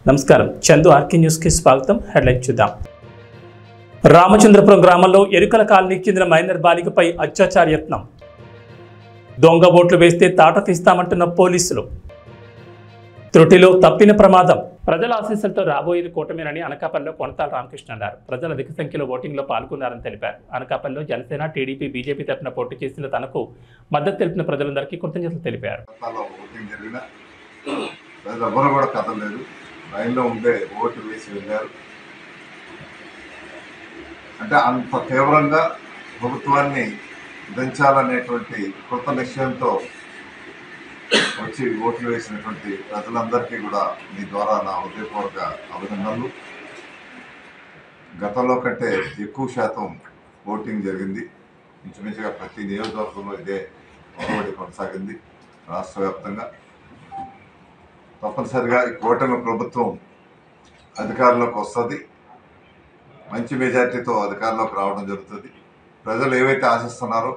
నమస్కారం Chandu RK news కి స్వాగతం. హెడ్లైన్ చూద్దాం. రామచంద్రపురం గ్రామంలో ఎరుకల కాలనీకి చెందిన మైనర్ బాలికపై అత్యాచార యత్నం. దొంగ ఓట్లు వేస్తే తాట తీస్తామంటున్న పోలీసులు. త్రుటిలో తప్పిన ప్రమాదం. ప్రజల ఆశీస్సులతో రాబోయేది కూటమేనని అనకాపల్లిలో కొనతాల రామకృష్ణ అన్నారు. ప్రజలు అధిక సంఖ్యలో ఓటింగ్లో పాల్గొన్నారని తెలిపారు. అనకాపల్లిలో జనసేన, టీడీపీ, బీజేపీ తరఫున పోటీ చేసిన తనకు మద్దతు తెలిపిన ప్రజలందరికీ కృతజ్ఞతలు తెలిపారు. లైన్లో ఉండే ఓటు వేసి వెళ్ళారు. అంటే అంత తీవ్రంగా ప్రభుత్వాన్ని దించాలనేటువంటి కృత నిశ్చయంతో వచ్చి ఓట్లు వేసినటువంటి ప్రజలందరికీ కూడా మీ ద్వారా నా హృదయపూర్వక అభినందనలు. గతంలో కంటే ఎక్కువ శాతం ఓటింగ్ జరిగింది. ఇంచుమించుగా ప్రతి నియోజకవర్గంలో ఇదే పోటీ కొనసాగింది రాష్ట్ర వ్యాప్తంగా. తప్పనిసరిగా ఈ కూటమి ప్రభుత్వం అధికారంలోకి వస్తుంది, మంచి మెజార్టీతో అధికారంలోకి రావడం జరుగుతుంది. ప్రజలు ఏవైతే ఆశిస్తున్నారో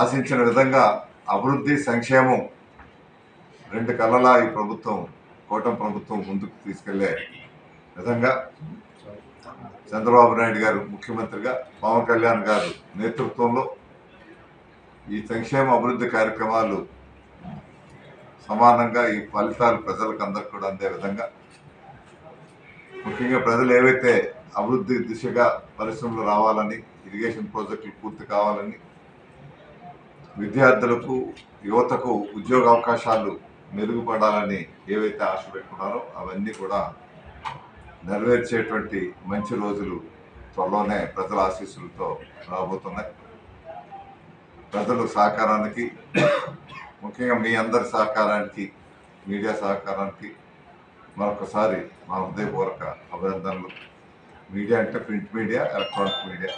ఆశించిన విధంగా అభివృద్ధి, సంక్షేమం రెండు కళ్ళలా ఈ ప్రభుత్వం, కూటమి ప్రభుత్వం ముందుకు తీసుకెళ్లే విధంగా చంద్రబాబు నాయుడు గారు ముఖ్యమంత్రిగా, పవన్ కళ్యాణ్ గారు నేతృత్వంలో ఈ సంక్షేమ అభివృద్ధి కార్యక్రమాలు సమానంగా ఈ ఫలితాలు ప్రజలకు అందరికి కూడా అందే విధంగా, ముఖ్యంగా ప్రజలు ఏవైతే అభివృద్ధి దిశగా పరిశ్రమలు రావాలని, ఇరిగేషన్ ప్రాజెక్టులు పూర్తి కావాలని, విద్యార్థులకు, యువతకు ఉద్యోగ అవకాశాలు మెరుగుపడాలని ఏవైతే ఆశ పెట్టుకున్నారో అవన్నీ కూడా నెరవేర్చేటువంటి మంచి రోజులు త్వరలోనే ప్రజల ఆశీస్సులతో రాబోతున్నాయి. ప్రజల సహకారానికి, ముఖ్యంగా మీ అందరి సహకారానికి, మీడియా సహకారానికి మరొకసారి మా హృదయపూర్వక అభినందనలు. మీడియా అంటే ప్రింట్ మీడియా, ఎలక్ట్రానిక్ మీడియా,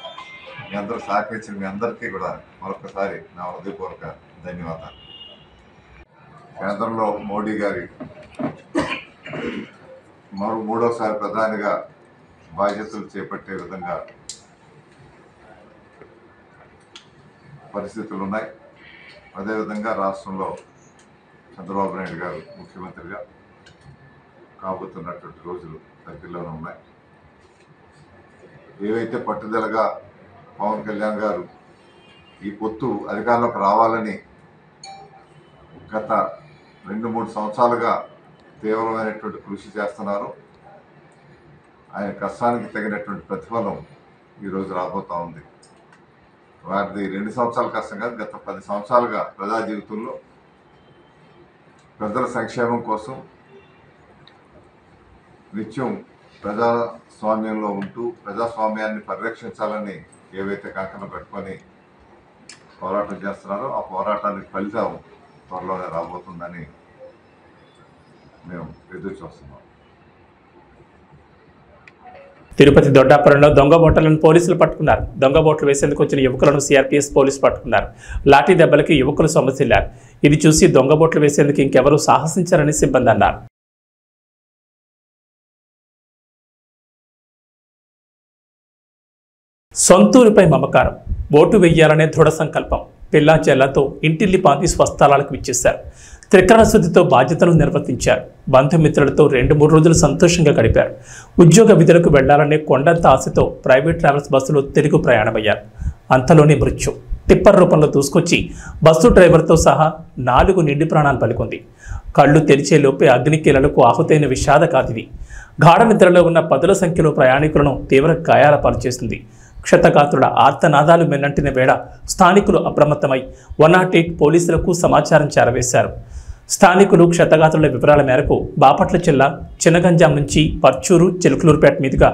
మీ అందరూ సహకరించిన మీ అందరికీ కూడా మరొకసారి నా హృదయపూర్వక ధన్యవాదాలు. కేంద్రంలో మోడీ గారి మూడోసారి ప్రధానిగా బాధ్యతలు చేపట్టే విధంగా పరిస్థితులు ఉన్నాయి. అదేవిధంగా రాష్ట్రంలో చంద్రబాబు నాయుడు గారు ముఖ్యమంత్రిగా కాబోతున్నటువంటి రోజులు దగ్గరలోనే ఉన్నాయి. ఏవైతే పట్టుదలగా పవన్ కళ్యాణ్ గారు ఈ పొత్తు అధికారంలోకి రావాలని గత 2-3 సంవత్సరాలుగా తీవ్రమైనటువంటి కృషి చేస్తున్నారు, ఆయన కష్టానికి తగినటువంటి ప్రతిఫలం ఈరోజు రాబోతూ ఉంది. వారిది 2 సంవత్సరాల కష్టం కాదు, గత 10 సంవత్సరాలుగా ప్రజా జీవితంలో ప్రజల సంక్షేమం కోసం నిత్యం ప్రజాస్వామ్యంలో ఉంటూ ప్రజాస్వామ్యాన్ని పరిరక్షించాలని ఏవైతే కంకణం పెట్టుకొని పోరాటం చేస్తున్నారో ఆ పోరాటానికి ఫలితం త్వరలోనే రాబోతుందని మేము ఎదురు చూస్తున్నాం. తిరుపతి దొడ్డాపురంలో దొంగ ఓట్లను పోలీసులు పట్టుకున్నారు. దొంగ ఓట్లు వేసేందుకు వచ్చిన యువకులను సిఆర్పీఎఫ్ పోలీసులు పట్టుకున్నారు. లాఠీ దెబ్బలకి యువకులు సొమ్మసిల్లారు. ఇది చూసి దొంగ ఓట్లు వేసేందుకు ఇంకెవరూ సాహసించారని సిబ్బంది అన్నారు. సొంతూరుపై మమకారం, ఓటు వెయ్యాలనే దృఢ సంకల్పం. పిల్లా చెల్లతో ఇంటిల్లి పాంతి స్వస్థలాలకు ఇచ్చేశారు. త్రికరణ శుద్ధితో బాధ్యతలు నిర్వర్తించారు. బంధుమిత్రులతో 2-3 రోజులు సంతోషంగా గడిపారు. ఉద్యోగ విధులకు వెళ్లాలనే కొండంత ఆశతో ప్రైవేట్ ట్రావెల్స్ బస్సులో తిరుగు ప్రయాణమయ్యారు. అంతలోనే మృత్యు టిప్పర్ రూపంలో దూసుకొచ్చి బస్సు డ్రైవర్తో సహా 4 నిండి ప్రాణాలు పలుకుంది. కళ్ళు తెరిచేలోపే అగ్నికీలలకు ఆహుతైన విషాద కాదిది. గాఢ నిద్రలో ఉన్న 10ల సంఖ్యలో ప్రయాణికులను తీవ్ర గాయాల పాలు చేసింది. క్షతగాత్రుల ఆర్తనాదాలు మెన్నంటిన వేళ స్థానికులు అప్రమత్తమై 108 పోలీసులకు సమాచారం చేరవేశారు. స్థానికులు క్షతగాత్రుల వివరాల మేరకు బాపట్ల జిల్లా చినగంజాం నుంచి పర్చూరు, చిలుకలూరుపేట మీదుగా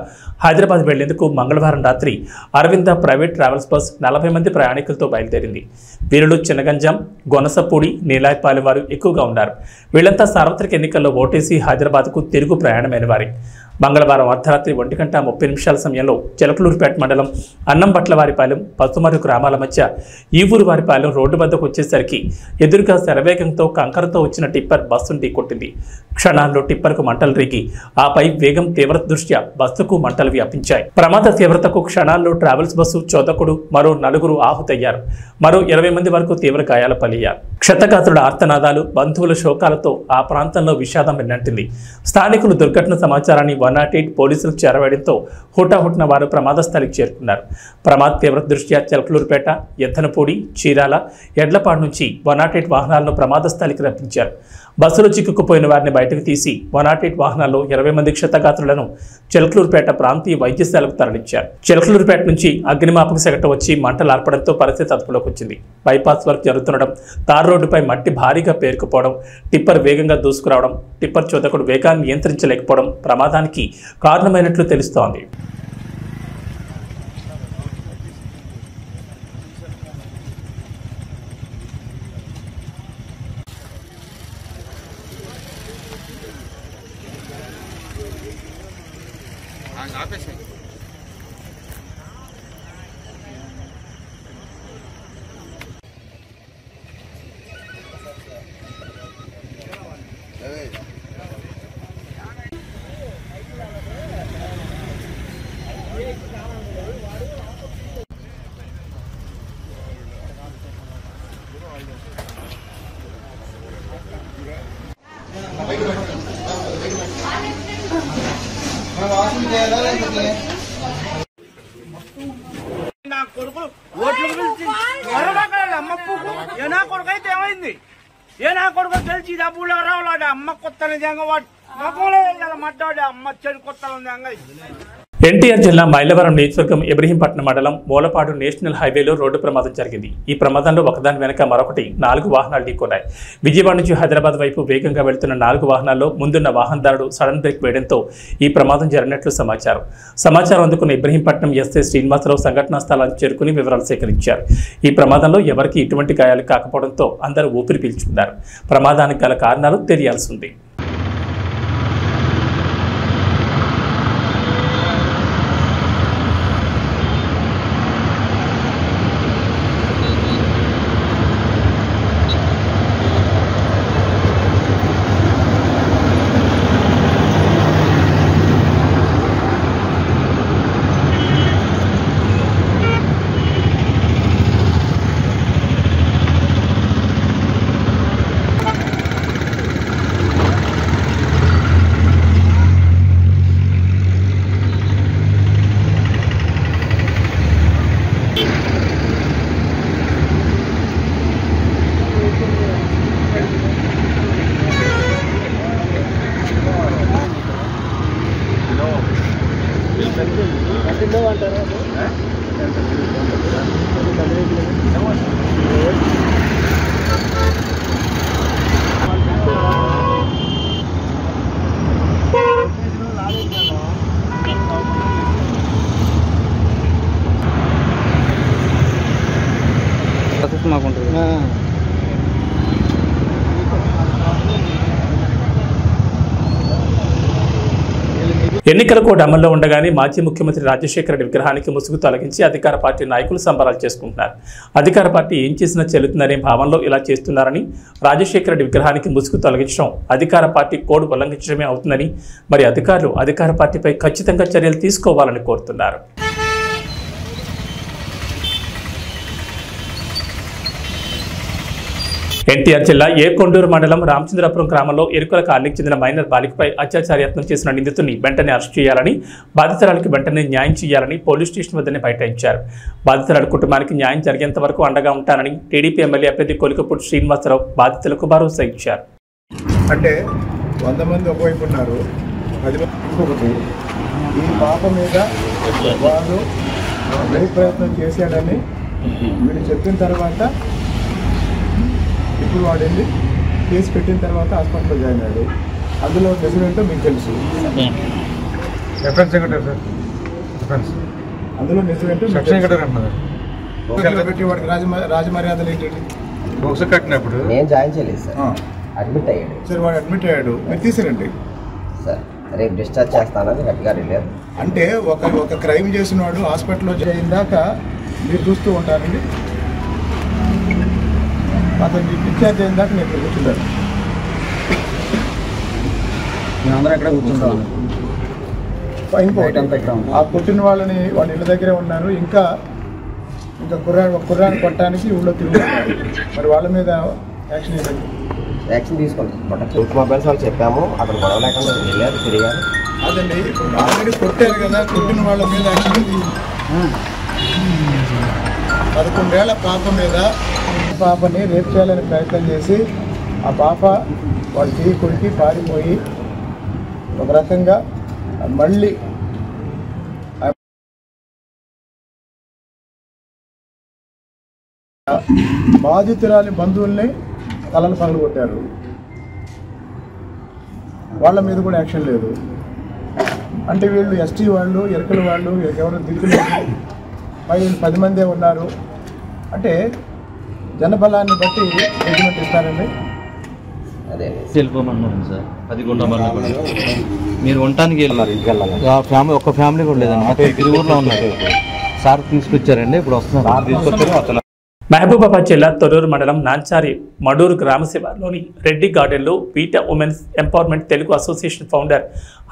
హైదరాబాద్ వెళ్లేందుకు మంగళవారం రాత్రి అరవింద ప్రైవేట్ ట్రావెల్స్ బస్ 40 మంది ప్రయాణికులతో బయలుదేరింది. వీరిలో చినగంజాం, గొనసపూడి, నీలాయపాలెం వారు ఎక్కువగా ఉన్నారు. వీళ్లంతా సార్వత్రిక ఎన్నికల్లో ఓటేసి హైదరాబాద్కు తిరుగు ప్రయాణమైన వారి. మంగళవారం అర్ధరాత్రి 1:30 సమయంలో చిలకలూరుపేట మండలం అన్నంబట్లవారిపాలెం పసుమరు గ్రామాల మధ్య ఈవూరువారిపాలెం రోడ్డు వద్దకు వచ్చేసరికి ఎదురుగా శరవేగంతో కంకరతో వచ్చిన టిప్పర్ బస్సును ఢీకొట్టింది. క్షణాల్లో టిప్పర్కు మంటలు రేగి ఆపై వేగం తీవ్రత దృష్ట్యా బస్సుకు మంటలు వ్యాపించాయి. ప్రమాద తీవ్రతకు క్షణాల్లో ట్రావెల్స్ బస్సు చోదకుడు మరో 4 ఆహుతయ్యారు. మరో 20 మంది వరకు తీవ్ర గాయాల పాలయ్యారు. క్షతగాత్రుల ఆర్తనాదాలు, బంధువుల శోకాలతో ఆ ప్రాంతంలో విషాదం వెన్నంటింది. స్థానికులు దుర్ఘటన సమాచారాన్ని 108 పోలీసులకు చేరవేయడంతో హుటాహుటిన వారు ప్రమాద స్థలికి చేరుకున్నారు. ప్రమాద తీవ్రత దృష్ట్యా చిలకలూరుపేట, ఎద్దనపూడి, చీరాల, ఎడ్లపాడు నుంచి 108 వాహనాలను ప్రమాద స్థలికి రప్పించారు. బస్సులో చిక్కుకుపోయిన వారిని బయటకు తీసి 108 వాహనాల్లో 20 మంది క్షతగాత్రులను చిలకలూరుపేట ప్రాంతీయ వైద్యశాలకు తరలించారు. చిలకలూరుపేట నుంచి అగ్నిమాపక శాఖ వచ్చి మంటలార్పడంతో పరిస్థితి అదుపులోకి వచ్చింది. బైపాస్ వర్క్ జరుగుతుండడం, తార్ రోడ్డుపై మట్టి భారీగా పేరుకుపోవడం, టిప్పర్ వేగంగా దూసుకురావడం, టిప్పర్ చోదకుడు వేగాన్ని నియంత్రించలేకపోవడం ప్రమాదానికి కారణమైనట్లు తెలుస్తోంది. నా కొడుకు ఓట్లు పిలిచి అమ్మప్పుకు ఏ నా కొడుకు అయితే ఏమైంది? ఏ నా కొడుకు తెలిసి డబ్బులు రావాడు అమ్మ కొత్త నిజంగా వాడు మగంలో మడ్డాడు అమ్మ చెడు కొత్త ఎన్టీఆర్ జిల్లా మైలవరం నియోజకవర్గం ఇబ్రహీంపట్నం మండలం మూలపాడు నేషనల్ హైవేలో రోడ్డు ప్రమాదం జరిగింది. ఈ ప్రమాదంలో ఒకదాని వెనక మరొకటి 4 వాహనాలు ఢీకొన్నాయి. విజయవాడ నుంచి హైదరాబాద్ వైపు వేగంగా వెళ్తున్న 4 వాహనాల్లో ముందున్న వాహనదారుడు సడన్ బ్రేక్ వేయడంతో ఈ ప్రమాదం జరిగినట్లు సమాచారం అందుకున్న ఇబ్రహీంపట్నం ఎస్ఐ శ్రీనివాసరావు సంఘటనా స్థలానికి చేరుకుని వివరాలు సేకరించారు. ఈ ప్రమాదంలో ఎవరికి ఎటువంటి గాయాలు కాకపోవడంతో అందరూ ఊపిరి పీల్చుకున్నారు. ప్రమాదానికి గల కారణాలు తెలియాల్సి ఉంది. ఎన్నికల కోడ్ అమల్లో ఉండగానే మాజీ ముఖ్యమంత్రి రాజశేఖర రెడ్డి విగ్రహానికి ముసుగు తొలగించి అధికార పార్టీ నాయకులు సంబరాలు చేసుకుంటున్నారు. అధికార పార్టీ ఏం చేసినా చెల్లుతుందనే భావనలో ఇలా చేస్తున్నారని, రాజశేఖర రెడ్డి విగ్రహానికి ముసుగు తొలగించడం అధికార పార్టీ కోడ్ ఉల్లంఘించడమే అవుతుందని, మరి అధికారులు అధికార పార్టీపై ఖచ్చితంగా చర్యలు తీసుకోవాలని కోరుతున్నారు. ఎన్టీఆర్ జిల్లా ఏకొండూరు మండలం రామచంద్రపురం గ్రామంలో ఎరుకల కాలనీకి చెందిన మైనర్ బాలికపై అత్యాచారయత్నం చేసిన నిందితుడిని వెంటనే అరెస్ట్ చేయాలని, బాధితురాలికి వెంటనే న్యాయం చేయాలని పోలీస్ స్టేషన్ వద్దనే బైఠాయించారు. బాధితురాలి కుటుంబానికి న్యాయం జరిగేంత వరకు అండగా ఉంటానని టీడీపీ ఎమ్మెల్యే అభ్యర్థి కొలికపూడి శ్రీనివాసరావు బాధితులకు భరోసా ఇచ్చారు. అంటే 100 మంది ఒకవైపు ఉన్నారు, 10 మంది ఇంకొకటి. ఈ పాప మీద వాళ్ళు ప్రయత్నం చేశాడని వీళ్ళు చెప్పిన తర్వాత ఇప్పుడు వాడు వెళ్ళి కేసు పెట్టిన తర్వాత హాస్పిటల్లో జాయిన్ అయ్యాడు. అందులో నిజమేంటో మీకు తెలుసు. అందులో నిజమేంటో పెట్టి వాడికి రాజమర్యాదలు ఏంటండి? బొక్స్ కట్టినప్పుడు నేను జాయిన్ చేయలేదు సార్, అడ్మిట్ అయ్యాడు. సరే వాడు అడ్మిట్ అయ్యాడు, మీరు తీసారండి సార్. రేపు డిశ్చార్జ్ చేస్తానని గట్టిగా వెళ్ళారు. అంటే ఒక క్రైమ్ చేసిన వాడు హాస్పిటల్లో జాయిన్ దాకా మీరు చూస్తూ ఉంటారండి. అతనికి డిశ్చార్జ్ అయిన దాకా నేను కూర్చుంటాను. మేమందరం ఎక్కడ కూర్చుంటాం. ఆ కొట్టిన వాళ్ళ ఇళ్ళ దగ్గరే ఉన్నారు. ఇంకా కుర్రాన్ని కొట్టడానికి ఊళ్ళో తిరుగుతున్నారు. మరి వాళ్ళ మీద యాక్షన్ తీసుకుంటాం. టూత్ మొబైల్స్ వాళ్ళు చెప్పాము, అతను గొడవ లేకుండా వెళ్ళారు, తిరిగారు. అదండి ఇప్పుడు ఆల్రెడీ కొట్టారు కదా, కొట్టిన వాళ్ళ మీద యాక్షన్ 11 ఏళ్ల పాపని రేపు చేయాలని ప్రయత్నం చేసి ఆ పాప వాళ్ళ చేయి కొరికి పారిపోయి ఒక రకంగా మళ్ళీ బాధితురాలి బంధువుల్ని తలను పగలగొట్టారు. వాళ్ళ మీద కూడా యాక్షన్ లేదు. అంటే వీళ్ళు ఎస్టీ వాళ్ళు, ఎరకల వాళ్ళు, ఎవరు దిక్కులు వీళ్ళు 10 మందే ఉన్నారు. అంటే జనబలాన్ని బట్టి జడ్జిమెంట్ ఇస్తారండి. అదే వెళ్ళిపోమన్నాను సార్. 10 గుంటలు మీరు ఉండటానికి వెళ్ళాలి. ఒక ఫ్యామిలీ కూడా లేదండి, మొత్తం తిరుగురులో ఉన్నారు. సార్ తీసుకొచ్చారండి, ఇప్పుడు వస్తున్నారు. మహబూబాబాద్ జిల్లా తొర్రూరు మండలం నాంచారి మడూరు గ్రామ శివార్లోని రెడ్డి గార్డెన్లో పీటా women's empowerment Telugu association founder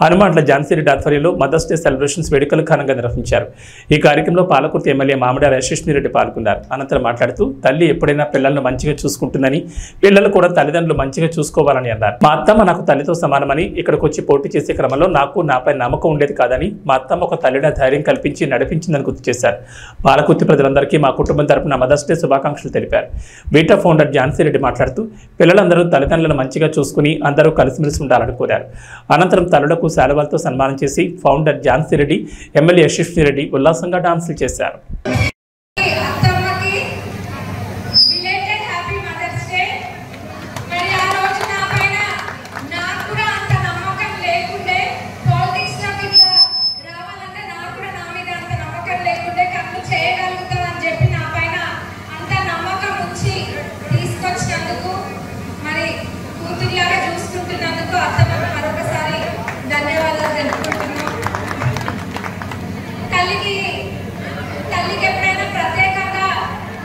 హనుమాన్ల ఝాన్సీరెడ్డి ఆధ్వర్యంలో మదర్స్ డే సెలబ్రేషన్స్ వేడుకలు ఘనంగా నిర్వహించారు. ఈ కార్యక్రమంలో పాలకుర్తి ఎమ్మెల్యే మామిడాల యశస్విరెడ్డి పాల్గొన్నారు. అనంతరం మాట్లాడుతూ తల్లి ఎప్పుడైనా పిల్లలను మంచిగా చూసుకుంటుందని, పిల్లలు కూడా తల్లిదండ్రులు మంచిగా చూసుకోవాలని అన్నారు. మా అత్తమ్మ నాకు తల్లితో సమానమని, ఇక్కడికి వచ్చి పోటీ చేసే క్రమంలో నాకు నాపై నమ్మకం ఉండేది కాదని, మా అత్తమ్మ ఒక తల్లిగా ధైర్యం కల్పించి నడిపించిందని గుర్తు చేశారు. పాలకుర్తి ప్రజలందరికీ మా కుటుంబం తరపున మదర్స్ డే శుభాకాంక్షలు తెలిపారు. బీటా ఫౌండర్ ఝాన్సీరెడ్డి మాట్లాడుతూ పిల్లలందరూ తల్లిదండ్రులను మంచిగా చూసుకుని అందరూ కలిసిమెలిసి ఉండాలని కోరారు. అనంతరం తల్లులకు శాలువాలతో సన్మానం చేసి ఫౌండర్ ఝాన్సీరెడ్డి, ఎమ్మెల్యే యశస్విరెడ్డి ఉల్లాసంగా డాన్సులు చేశారు. తల్లికి ఎప్పుడైనా ప్రత్యేకంగా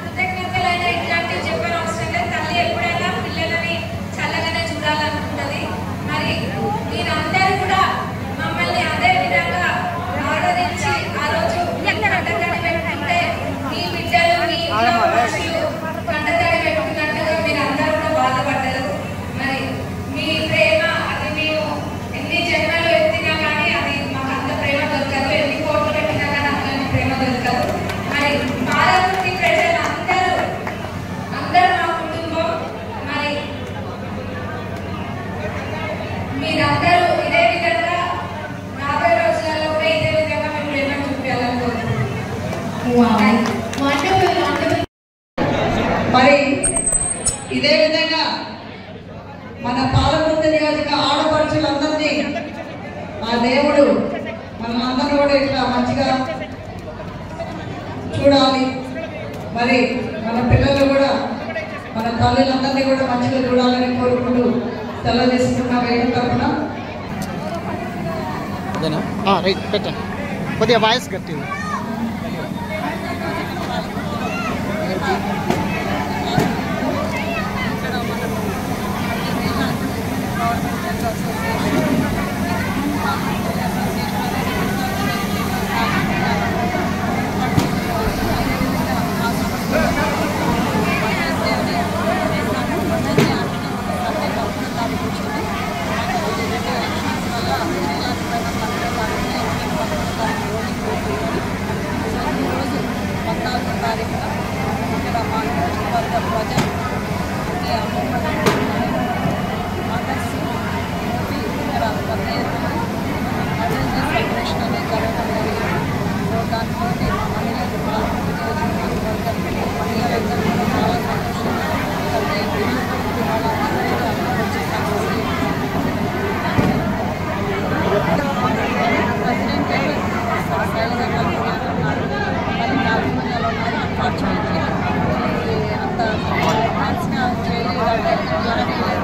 కృతజ్ఞతలైన ఇట్లాంటివి చెప్పిన అవసరం లేదు. తల్లి ఎప్పుడైనా పిల్లలని చల్లగానే చూడాలనుకుంటుంది. మరి మీరందరూ కూడా మమ్మల్ని అదే విధంగా ఆరాధించి ఆ రోజు కంటతడి పెట్టుకుంటే మీ బిడ్డలు, మీ ఇంట్లో మనుషులు కంటతడి పెట్టుకున్నట్టుగా మీరు అందరూ కూడా బాధపడ్డారు. మరి మీ ప్రేమ అది మేము ఎన్ని జన్మలు ఎత్తినా కానీ అది మాకు అంత ప్రేమ దొరకదు. ఎన్ని కోట్లు పెట్టినా కానీ అంత ప్రేమ దొరకదు. మరి పాలకుర్తి ప్రజలు అందరూ మా కుటుంబం. మరి మీరందరూ ఇదే విధంగా రాబోయే రోజులలో కూడా ఇదే విధంగా మేము ప్రేమ చూపించాలని కోరుకుంటున్నాం. మరి ఇదే విధంగా మన పాలకుర్తి నియోజక ఆడపడుచులందరినీ ఆ దేవుడు మనందరూ కూడా ఇట్లా మంచిగా చూడాలి. మరి మన పిల్లలు కూడా మన తల్లులందరినీ కూడా మంచిగా చూడాలని కోరుకుంటూ సెలవు తీసుకున్న వేదిక తరఫున కొద్దిగా వాయిస్ కట్టింది.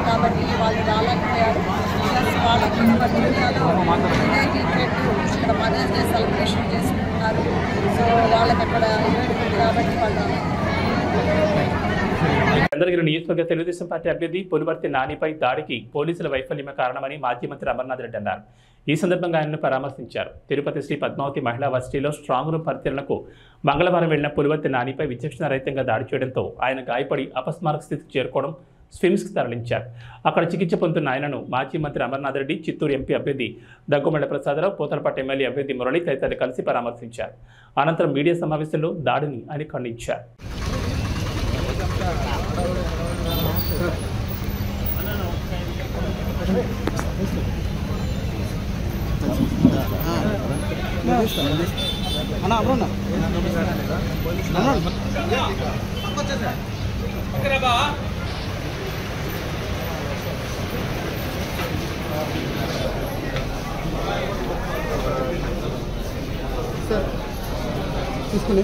కాబట్టి వాళ్ళు రాలేకపోయారు. వాళ్ళకి వాళ్ళకి అక్కడ ఈవెంట్ ఉంది కాబట్టి వాళ్ళు చంద్రగిరి నియోజకవర్గ తెలుగుదేశం పార్టీ అభ్యర్థి పులివర్తి నానిపై దాడికి పోలీసుల వైఫల్యమే కారణమని మాజీ మంత్రి అమర్నాథ్ రెడ్డి అన్నారు. ఈ సందర్భంగా ఆయనను పరామర్శించారు. తిరుపతి శ్రీ పద్మావతి మహిళా వర్సిటీలో స్ట్రాంగ్ రూమ్ పరిశీలనకు మంగళవారం వెళ్లిన పులివర్తి నానిపై విచక్షణారహితంగా దాడి చేయడంతో ఆయన గాయపడి అపస్మారక స్థితికి చేరుకోవడం స్విమ్స్కి తరలించారు. అక్కడ చికిత్స పొందుతున్న ఆయనను మాజీ మంత్రి అమర్నాథ్ రెడ్డి, చిత్తూరు ఎంపీ అభ్యర్థి దగ్గుమల్ల ప్రసాదరావు, పోతలపట్టు ఎమ్మెల్యే అభ్యర్థి మురళి తదితరులు కలిసి పరామర్శించారు. అనంతరం మీడియా సమావేశంలో దాడిని ఆయన ఖండించారు. తీసుకుని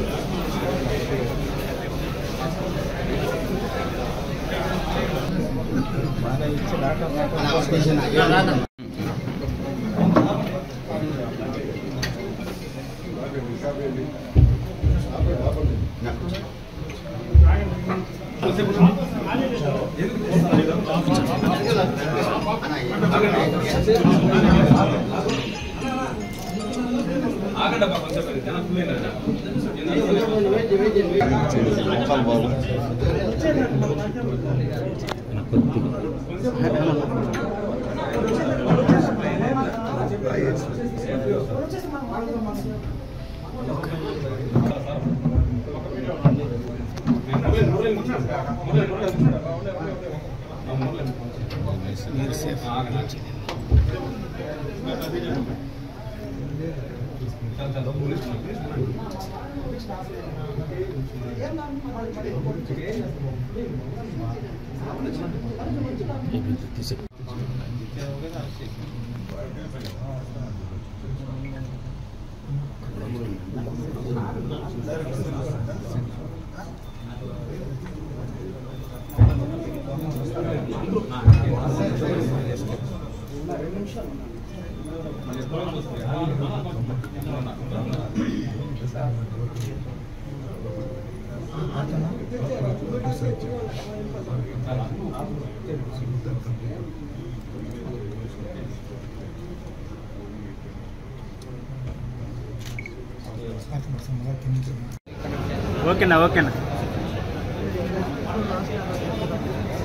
ఓకేనా ఓకేనా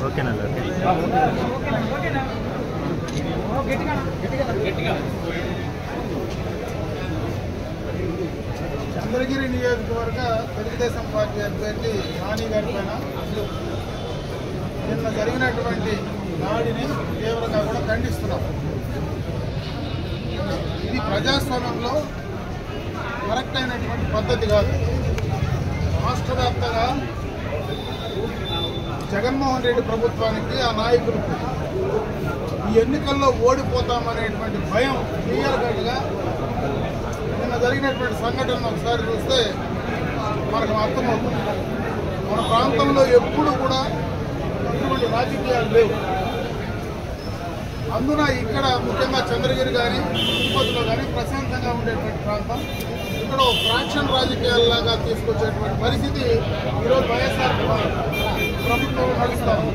ఓకేనా చంద్రగిరి నియోజకవర్గ తెలుగుదేశం పార్టీ అభ్యర్థి నాని గారి పైన నిన్న జరిగినటువంటి దాడిని తీవ్రంగా కూడా ఖండిస్తున్నాం. ఇది ప్రజాస్వామ్యంలో కరెక్ట్ అయినటువంటి పద్ధతి కాదు. రాష్ట్ర వ్యాప్తంగా జగన్మోహన్ రెడ్డి ప్రభుత్వానికి, ఆ నాయకులకు ఈ ఎన్నికల్లో ఓడిపోతామనేటువంటి భయం క్లియర్ కట్గా నిన్న జరిగినటువంటి సంఘటనను ఒకసారి చూస్తే మనకు అర్థమవుతుంది. మన ప్రాంతంలో ఎప్పుడు కూడా ఇటువంటి రాజకీయాలు లేవు. అందున ఇక్కడ ముఖ్యంగా చంద్రగిరి కానీ తిరుపతిలో కానీ ప్రశాంతంగా ఉండేటువంటి ప్రాంతం. ఇక్కడ ఫ్రాక్షన్ రాజకీయాలలాగా తీసుకొచ్చేటువంటి పరిస్థితి ఈరోజు వైఎస్ఆర్ ప్రభుత్వం నడుస్తాము.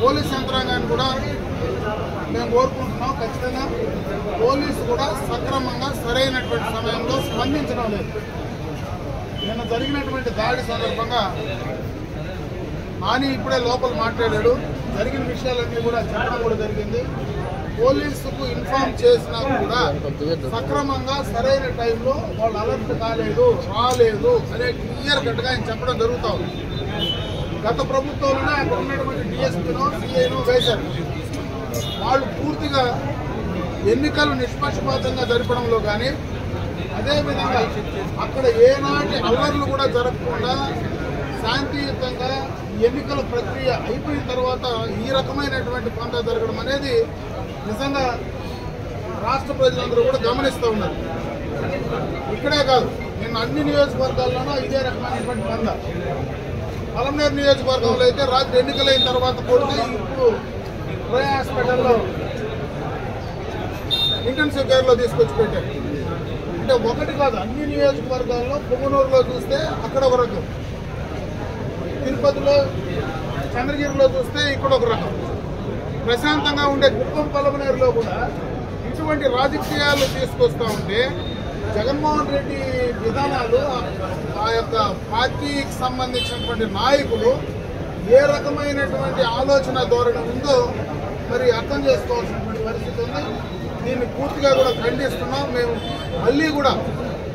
పోలీస్ యంత్రాంగాన్ని కూడా మేము కోరుకుంటున్నాం. ఖచ్చితంగా పోలీసు కూడా సక్రమంగా సరైనటువంటి సమయంలో స్పందించడం లేదు. నిన్న జరిగినటువంటి దాడి సందర్భంగా నాని ఇప్పుడే లోపల మాట్లాడాడు. జరిగిన విషయాలన్నీ కూడా చెప్పడం కూడా జరిగింది. పోలీసుకు ఇన్ఫార్మ్ చేసినా కూడా సక్రమంగా సరైన టైంలో వాళ్ళు అలర్ట్ కాలేదు, రాలేదు అనే క్లియర్ కట్గా ఆయన చెప్పడం జరుగుతూ ఉంది. గత ప్రభుత్వంలోనే అక్కడ ఉన్నటువంటి డిఎస్పీనో సిఐనో వేశారు. వాళ్ళు పూర్తిగా ఎన్నికలు నిష్పక్షపాతంగా జరపడంలో కానీ, అదేవిధంగా అక్కడ ఏనాటి అల్లర్లు కూడా జరగకుండా శాంతియుతంగా ఎన్నికల ప్రక్రియ అయిపోయిన తర్వాత ఈ రకమైనటువంటి పంట జరగడం అనేది నిజంగా రాష్ట్ర ప్రజలందరూ కూడా గమనిస్తూ ఉన్నారు. ఇక్కడే కాదు, నిన్న అన్ని నియోజకవర్గాల్లోనూ ఇదే రకమైనటువంటి పంట. పలమనేరు నియోజకవర్గంలో అయితే రాత్రి ఎన్నికలైన తర్వాత కొడితే ఇప్పుడు రోయ్ హాస్పిటల్లో ఇంటెన్సివ్ కేర్లో తీసుకొచ్చి పెట్టారు. అంటే ఒకటి కాదు, అన్ని నియోజకవర్గాల్లో పొంగనూరులో చూస్తే అక్కడ ఒక రకం, తిరుపతిలో చంద్రగిరిలో చూస్తే ఇక్కడ ఒక రకం, ప్రశాంతంగా ఉండే కుప్పం పలమనేరులో కూడా ఇటువంటి రాజకీయాలు తీసుకొస్తూ ఉంటే జగన్మోహన్ రెడ్డి విధానాలు ఆ యొక్క పార్టీకి సంబంధించినటువంటి నాయకులు ఏ రకమైనటువంటి ఆలోచన ధోరణి ఉందో మరి అర్థం చేసుకోవాల్సినటువంటి పరిస్థితి ఉంది. దీన్ని పూర్తిగా కూడా ఖండిస్తున్నాం. మేము మళ్ళీ కూడా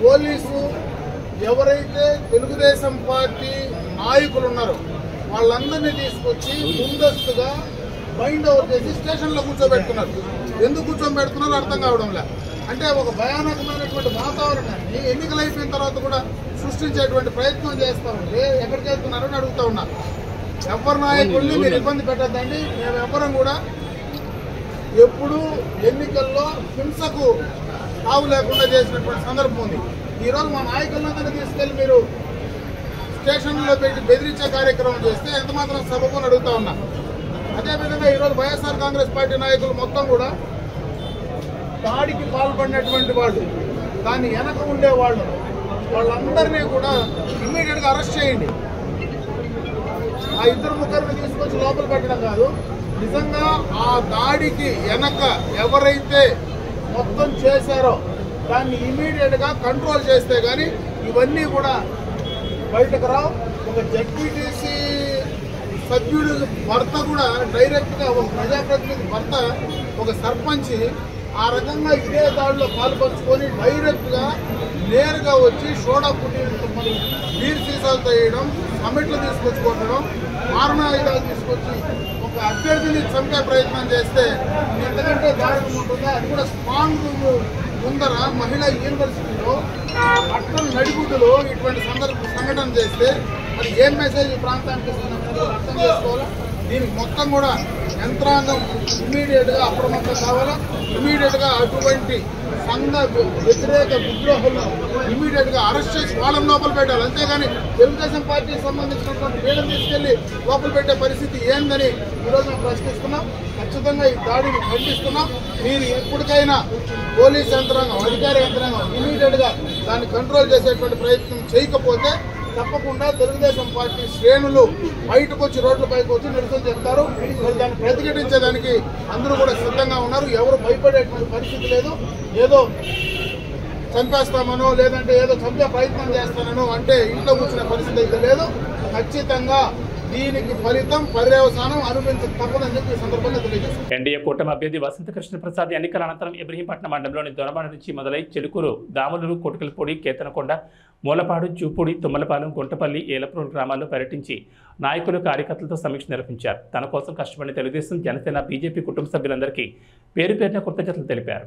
పోలీసు ఎవరైతే తెలుగుదేశం పార్టీ నాయకులు ఉన్నారో వాళ్ళందరినీ తీసుకొచ్చి ముందస్తుగా బైండ్ ఓవర్ చేసి స్టేషన్లో కూర్చోబెడుతున్నారు. ఎందుకు కూర్చోబెడుతున్నారో అర్థం కావడం లేదు. అంటే ఒక భయానకమైనటువంటి వాతావరణాన్ని ఎన్నికలు అయిపోయిన తర్వాత కూడా సృష్టించేటువంటి ప్రయత్నం చేస్తూ ఉంటే ఎక్కడికి వెళ్తున్నారని అడుగుతూ ఉన్నారు. ఎవరి నాయకుల్ని మీరు ఇబ్బంది పెట్టద్దండి. మేము ఎవరం కూడా ఎప్పుడు ఎన్నికల్లో హింసకు తావు లేకుండా చేసినటువంటి సందర్భం ఉంది. ఈరోజు మా నాయకులందరినీ తీసుకెళ్లి మీరు స్టేషన్లో పెట్టి బెదిరించే కార్యక్రమం చేస్తే ఎంత మాత్రం సబబుని అడుగుతా ఉన్నా. అదేవిధంగా ఈరోజు వైఎస్ఆర్ కాంగ్రెస్ పార్టీ నాయకులు మొత్తం కూడా దాడికి పాల్పడినటువంటి వాళ్ళు, దాన్ని వెనక ఉండేవాళ్ళు, వాళ్ళందరినీ కూడా ఇమ్మీడియట్గా అరెస్ట్ చేయండి. ఆ ఇద్దరు ముగ్గురిని తీసుకొచ్చి లోపల పెట్టడం కాదు, నిజంగా ఆ దాడికి వెనక ఎవరైతే మొత్తం చేశారో దాన్ని ఇమీడియట్గా కంట్రోల్ చేస్తే కానీ ఇవన్నీ కూడా బయటకు రావు. ఒక జడ్పీటీసీ సభ్యుడు భర్త కూడా డైరెక్ట్గా ఒక ప్రజాప్రతినిధి భర్త ఒక సర్పంచ్ ఆ రకంగా ఇదే దాడిలో పాల్పంచుకొని డైరెక్ట్గా నేరుగా వచ్చి సోడా పుట్టిన బీర్ సీసాలతో వేయడం, సమ్మెట్లు తీసుకొచ్చి కొట్టడం, మారణాయుధాలు తీసుకొచ్చి ఒక అభ్యర్థిని చంపే ప్రయత్నం చేస్తే ఎంతకంటే దారుణం ఉంటుందో. అది కూడా స్ట్రాంగ్ ముందర మహిళా యూనివర్సిటీలో అట్టం నడిగుడ్డులో ఇటువంటి సంఘటన చేస్తే మరి ఏం మెసేజ్ ప్రాంతానికి ఇస్తున్నప్పుడు అర్థం చేసుకోవాలా. దీనికి మొత్తం కూడా యంత్రాంగం ఇమీడియట్గా అప్రమత్తం కావాలా. ఇమీడియట్గా అటువంటి సంఘ వ్యతిరేక విద్రోహులను ఇమీడియట్గా అరెస్ట్ చేసి వాళ్ళని లోపల పెట్టాలి. అంతేగాని తెలుగుదేశం పార్టీకి సంబంధించినటువంటి వీళ్ళని తీసుకెళ్లి లోపల పెట్టే పరిస్థితి ఏందని ఈరోజు మేము ప్రశ్నిస్తున్నాం. ఖచ్చితంగా ఈ దాడిని ఖండిస్తున్నాం. మీరు ఎప్పటికైనా పోలీస్ యంత్రాంగం, అధికార యంత్రాంగం ఇమీడియట్గా దాన్ని కంట్రోల్ చేసేటువంటి ప్రయత్నం చేయకపోతే తప్పకుండా తెలుగుదేశం పార్టీ శ్రేణులు బయటకు వచ్చి రోడ్లపైకి వచ్చి నిరసన చెప్తారు. మరి దాన్ని ప్రతిఘటించేదానికి అందరూ కూడా సిద్ధంగా ఉన్నారు. ఎవరు భయపడేటువంటి పరిస్థితి లేదు. ఏదో చంపేస్తామనో లేదంటే ఏదో చంపే ప్రయత్నం చేస్తానో అంటే ఇంట్లో కూర్చునే పరిస్థితి అయితే లేదు. ఖచ్చితంగా దీనికి ఫలితం పర్యవసానం అనుభవించక తప్పదని చెప్పి ఈ సందర్భంగా తెలియజేస్తారు. ఎన్డీఏ కూటమి అభ్యర్థి వసంత కృష్ణ ప్రసాద్ ఎన్నికల అనంతరం ఇబ్రహీంపట్నం మండలంలోని దొనబాడ నుంచి మొదలై చెలుకూరు, దాములూరు, కోటకలపూడి, కేతనకొండ, మూలపాడు, చూపూడి, తుమ్మలపాలెం, గుంటపల్లి, ఏలప్రోలు గ్రామాల్లో పర్యటించి నాయకులు, కార్యకర్తలతో సమీక్ష నిర్వహించారు. తన కోసం కష్టపడిన తెలుగుదేశం, జనసేన, బీజేపీ కుటుంబ సభ్యులందరికీ పేరు పేరున కృతజ్ఞతలు తెలిపారు.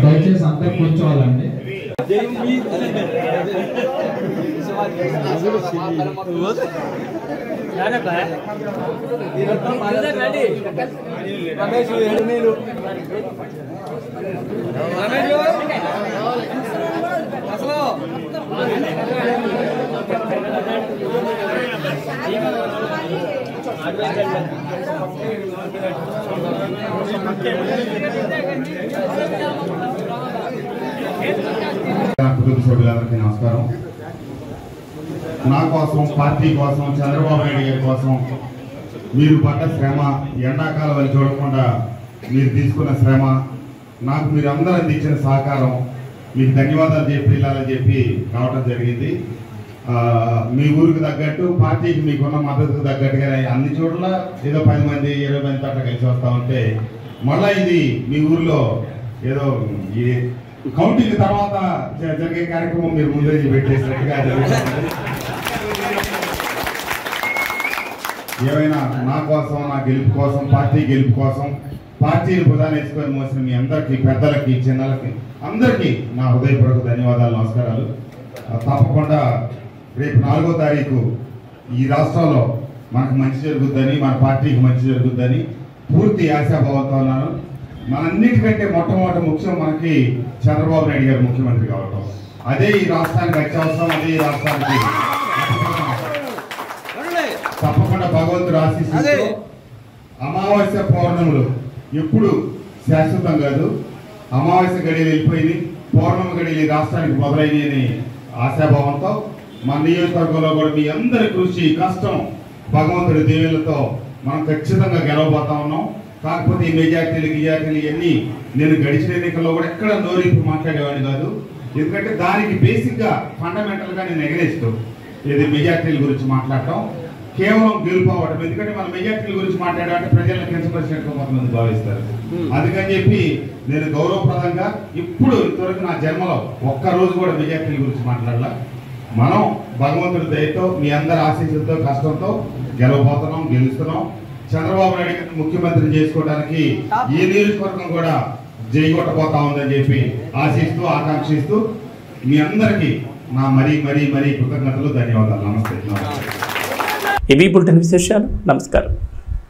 దయచేసి అందరూ కూర్చోవాలండి. కుటుంబ సభ్యులందరికీ నమస్కారం. నా కోసం, పార్టీ కోసం, చంద్రబాబు నాయుడు గారి కోసం మీరు పడ్డ శ్రమ, ఎండాకాలం అని చూడకుండా మీరు తీసుకున్న శ్రమ, నాకు మీరు అందరూ అందించిన సహకారం, మీకు ధన్యవాదాలు చెప్పి వెళ్ళాలని చెప్పి రావడం జరిగింది. మీ ఊరికి తగ్గట్టు, పార్టీకి మీకున్న మద్దతుకు తగ్గట్టుగా అన్ని చోట్ల ఏదో 10 మంది 20 మంది అట్లా కలిసి వస్తూ ఉంటే మళ్ళీ ఇది మీ ఊర్లో ఏదో ఈ కౌంటింగ్ తర్వాత జరిగే కార్యక్రమం మీరు ముందే పెట్టేసినట్టుగా జరుగుతుంది. ఏమైనా నా కోసం, నా గెలుపు కోసం, పార్టీ గెలుపు కోసం, పార్టీని ప్రధాన వేసుకొని మోసిన మీ అందరికీ, పెద్దలకి, చిన్నలకి అందరికీ నా హృదయపూర్వక ధన్యవాదాలు, నమస్కారాలు. తప్పకుండా రేపు 4వ తారీఖు ఈ రాష్ట్రంలో మనకు మంచి జరుగుద్దని, మన పార్టీకి మంచి జరుగుద్దని పూర్తి ఆశాభావంతో ఉన్నాను. మనంన్నిటికంటే మొట్టమొదటి ముఖ్యం మనకి చంద్రబాబు నాయుడు గారు ముఖ్యమంత్రి కావడం. అదే ఈ రాష్ట్రానికి అత్యవసరం. అదే ఈ రాష్ట్రానికి తప్పకుండా భగవంతుడు ఆశీస్సులతో అమావాస్య పౌర్ణములు ఎప్పుడు శాశ్వతం కాదు. అమావాస్య గడియలు వెళ్ళిపోయింది, పౌర్ణమి గడియలు ఈ రాష్ట్రానికి మొదలైనని ఆశాభావంతో మన నియోజకవర్గంలో కూడా మీ అందరి కృషి, కష్టం, భగవంతుడి దీవెనలతో మనం ఖచ్చితంగా గెలవబోతా ఉన్నాం. కాకపోతే ఈ మెజార్టీలు ఇవన్నీ నేను గడిచిన ఎన్నికల్లో కూడా ఎక్కడ నోరింపు మాట్లాడేవాడిని కాదు. ఎందుకంటే దానికి బేసిక్గా ఫండమెంటల్గా నేను ఎగరేస్తూ ఇది మెజార్టీల గురించి మాట్లాడటం, కేవలం గెలుపు అవ్వటం. ఎందుకంటే మన మెజార్టీల గురించి మాట్లాడాలంటే ప్రజలను కించపరిచినట్టు కొంతమంది భావిస్తారు. అందుకని చెప్పి నేను గౌరవప్రదంగా ఇప్పుడు ఇంతవరకు నా జన్మలో ఒక్కరోజు కూడా మెజార్టీల గురించి మాట్లాడాల. మనం భగవంతుడి దయతో, మీ అందరి ఆశీస్సులతో, కష్టంతో గెలవబోతున్నాం, గెలుస్తున్నాం. చంద్రబాబు నాయుడు గారిని ముఖ్యమంత్రిని చేసుకోవడానికి ఈ నియోజకవర్గం కూడా జైగొట్టబోతా ఉందని చెప్పి ఆశిస్తూ, ఆకాంక్షిస్తూ మీ అందరికీ నా మరీ కృతజ్ఞతలు, ధన్యవాదాలు. నమస్తే. ఇవి బులెటిన్ విశేషాలు. నమస్కారం.